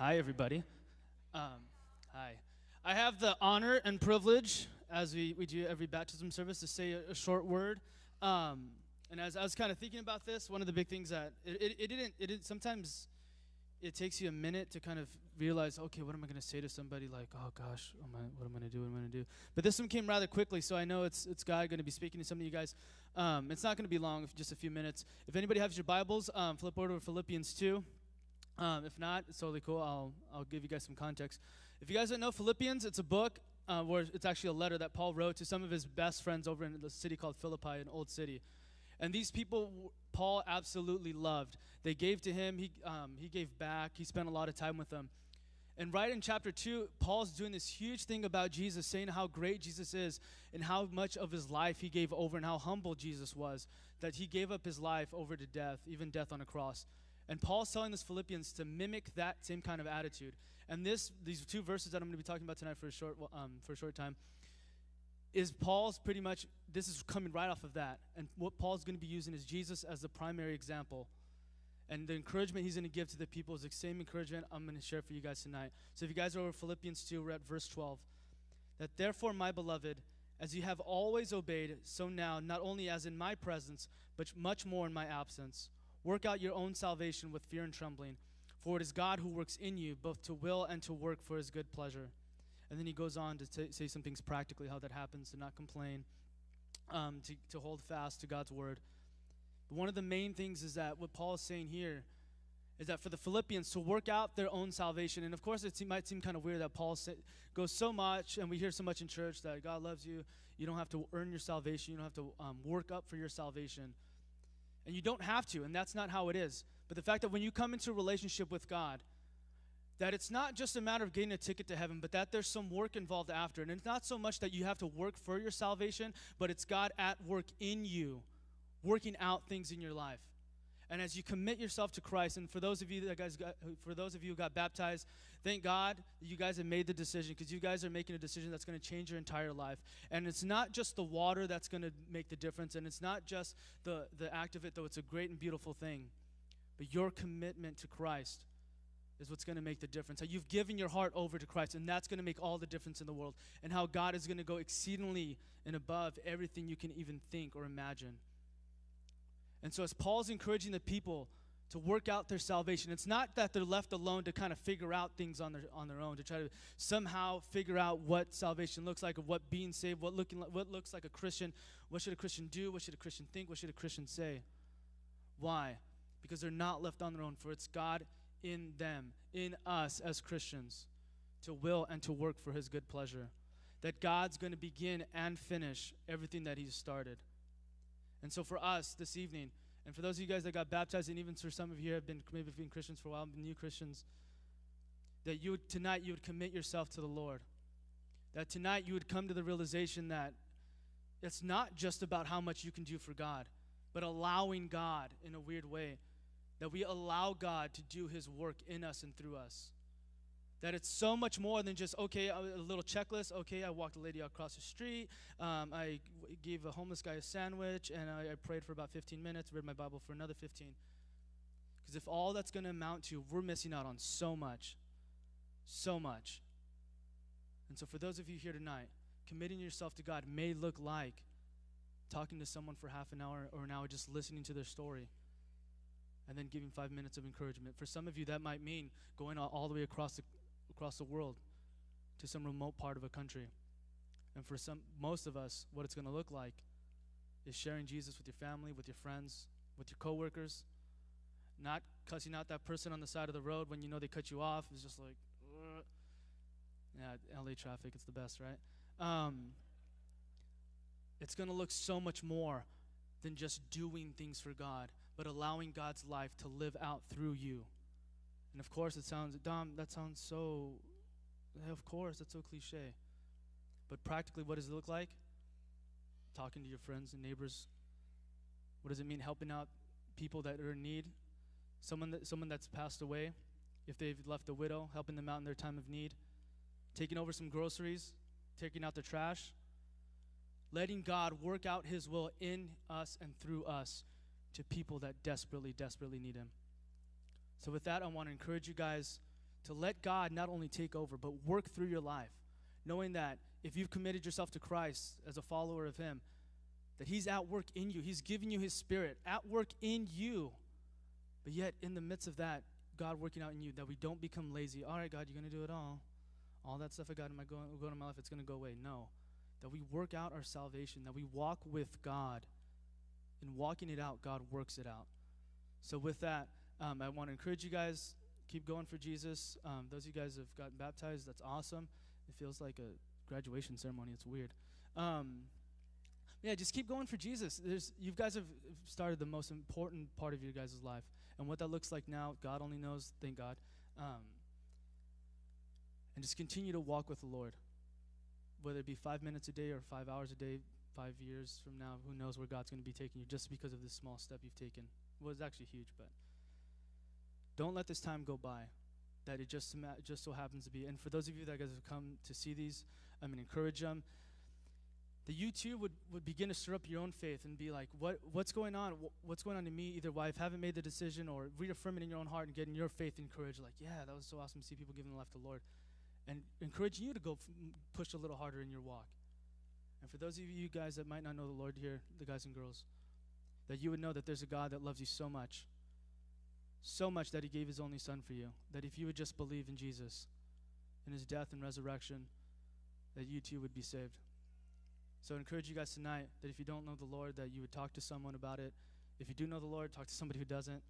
Hi, everybody. Hi. I have the honor and privilege, as we do every baptism service, to say a short word. And as I was kind of thinking about this, one of the big things that sometimes it takes you a minute to kind of realize, okay, what am I going to say to somebody? Like, oh gosh, what am I going to do? What am I going to do? But this one came rather quickly, so I know it's God going to be speaking to some of you guys. It's not going to be long, just a few minutes. If anybody has your Bibles, flip over to Philippians 2. If not, it's totally cool. I'll give you guys some context. If you guys don't know Philippians, it's a book where it's actually a letter that Paul wrote to some of his best friends over in the city called Philippi, an old city. And these people, Paul absolutely loved. They gave to him. He gave back. He spent a lot of time with them. And right in chapter 2, Paul's doing this huge thing about Jesus, saying how great Jesus is and how much of his life he gave over and how humble Jesus was, that he gave up his life over to death, even death on a cross. And Paul's telling this Philippians to mimic that same kind of attitude. And these two verses that I'm going to be talking about tonight for a short time is Paul's pretty much, this is coming right off of that. And what Paul's going to be using is Jesus as the primary example. And the encouragement he's going to give to the people is the same encouragement I'm going to share for you guys tonight. So if you guys are over Philippians 2, we're at verse 12. That therefore, my beloved, as you have always obeyed, so now, not only as in my presence, but much more in my absence, work out your own salvation with fear and trembling, for it is God who works in you, both to will and to work for his good pleasure. And then he goes on to say some things practically, how that happens, to not complain, to hold fast to God's word. But one of the main things is that what Paul is saying here is that for the Philippians to work out their own salvation, and of course it might seem kind of weird that Paul goes so much, and we hear so much in church that God loves you, you don't have to earn your salvation, you don't have to work up for your salvation. And you don't have to, and that's not how it is. But the fact that when you come into a relationship with God, that it's not just a matter of getting a ticket to heaven, but that there's some work involved after. And it's not so much that you have to work for your salvation, but it's God at work in you, working out things in your life. And as you commit yourself to Christ, and for those of you who got baptized, thank God that you guys have made the decision, because you guys are making a decision that's going to change your entire life. And it's not just the water that's going to make the difference, and it's not just the act of it, though it's a great and beautiful thing. But your commitment to Christ is what's going to make the difference. How you've given your heart over to Christ, and that's going to make all the difference in the world. And how God is going to go exceedingly and above everything you can even think or imagine. And so as Paul's encouraging the people to work out their salvation, it's not that they're left alone to kind of figure out things on their own, to try to somehow figure out what salvation looks like, or what being saved, what looks like a Christian, what should a Christian do, what should a Christian think, what should a Christian say. Why? Because they're not left on their own, for it's God in them, in us as Christians, to will and to work for his good pleasure. That God's going to begin and finish everything that he's started. And so for us this evening, and for those of you guys that got baptized, and even for some of you who have been maybe been Christians for a while, new Christians, that tonight you would commit yourself to the Lord. That tonight you would come to the realization that it's not just about how much you can do for God, but allowing God in a weird way. That we allow God to do his work in us and through us. That it's so much more than just, okay, a little checklist. Okay, I walked a lady across the street. I gave a homeless guy a sandwich, and I prayed for about 15 minutes, read my Bible for another 15. Because if all that's going to amount to, we're missing out on so much. So much. And so for those of you here tonight, committing yourself to God may look like talking to someone for half an hour or an hour, just listening to their story, and then giving 5 minutes of encouragement. For some of you, that might mean going all the way across the world to some remote part of a country. And for most of us, what it's going to look like is sharing Jesus with your family, with your friends, with your coworkers, not cussing out that person on the side of the road when you know they cut you off. It's just like, ugh. Yeah, LA traffic, it's the best, right? It's going to look so much more than just doing things for God, but allowing God's life to live out through you. And of course it sounds, Dom, that sounds so, of course, that's so cliche. But practically, what does it look like? Talking to your friends and neighbors. What does it mean helping out people that are in need? Someone that's passed away, if they've left a widow, helping them out in their time of need. Taking over some groceries, taking out the trash. Letting God work out his will in us and through us to people that desperately, desperately need him. So with that, I want to encourage you guys to let God not only take over, but work through your life, knowing that if you've committed yourself to Christ as a follower of him, that he's at work in you. He's giving you his Spirit, at work in you. But yet, in the midst of that, God working out in you, that we don't become lazy. All right, God, you're going to do it all. All that stuff I got in my going in my life, it's going to go away. No. That we work out our salvation, that we walk with God. In walking it out, God works it out. So with that, I want to encourage you guys, keep going for Jesus. Those of you guys who have gotten baptized, that's awesome. It feels like a graduation ceremony. It's weird. Yeah, just keep going for Jesus. You guys have started the most important part of your guys' life. And what that looks like now, God only knows, thank God. And just continue to walk with the Lord. Whether it be 5 minutes a day or 5 hours a day, 5 years from now, who knows where God's going to be taking you just because of this small step you've taken. Well, it's actually huge, but don't let this time go by that it just so happens to be. And for those of you that guys have come to see these, encourage them. That you too would begin to stir up your own faith and be like, what's going on? What's going on in me? Either why I haven't made the decision, or reaffirm it in your own heart and getting your faith encouraged. Like, yeah, that was so awesome to see people giving their life to the Lord. And encouraging you to go push a little harder in your walk. And for those of you guys that might not know the Lord here, the guys and girls, that you would know that there's a God that loves you so much that he gave his only son for you, that if you would just believe in Jesus, in his death and resurrection, that you too would be saved. So I encourage you guys tonight that if you don't know the Lord, that you would talk to someone about it. If you do know the Lord, talk to somebody who doesn't.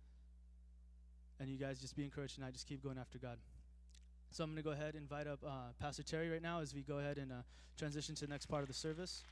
And you guys just be encouraged tonight. Just keep going after God. So I'm going to go ahead and invite up Pastor Terry right now as we go ahead and transition to the next part of the service.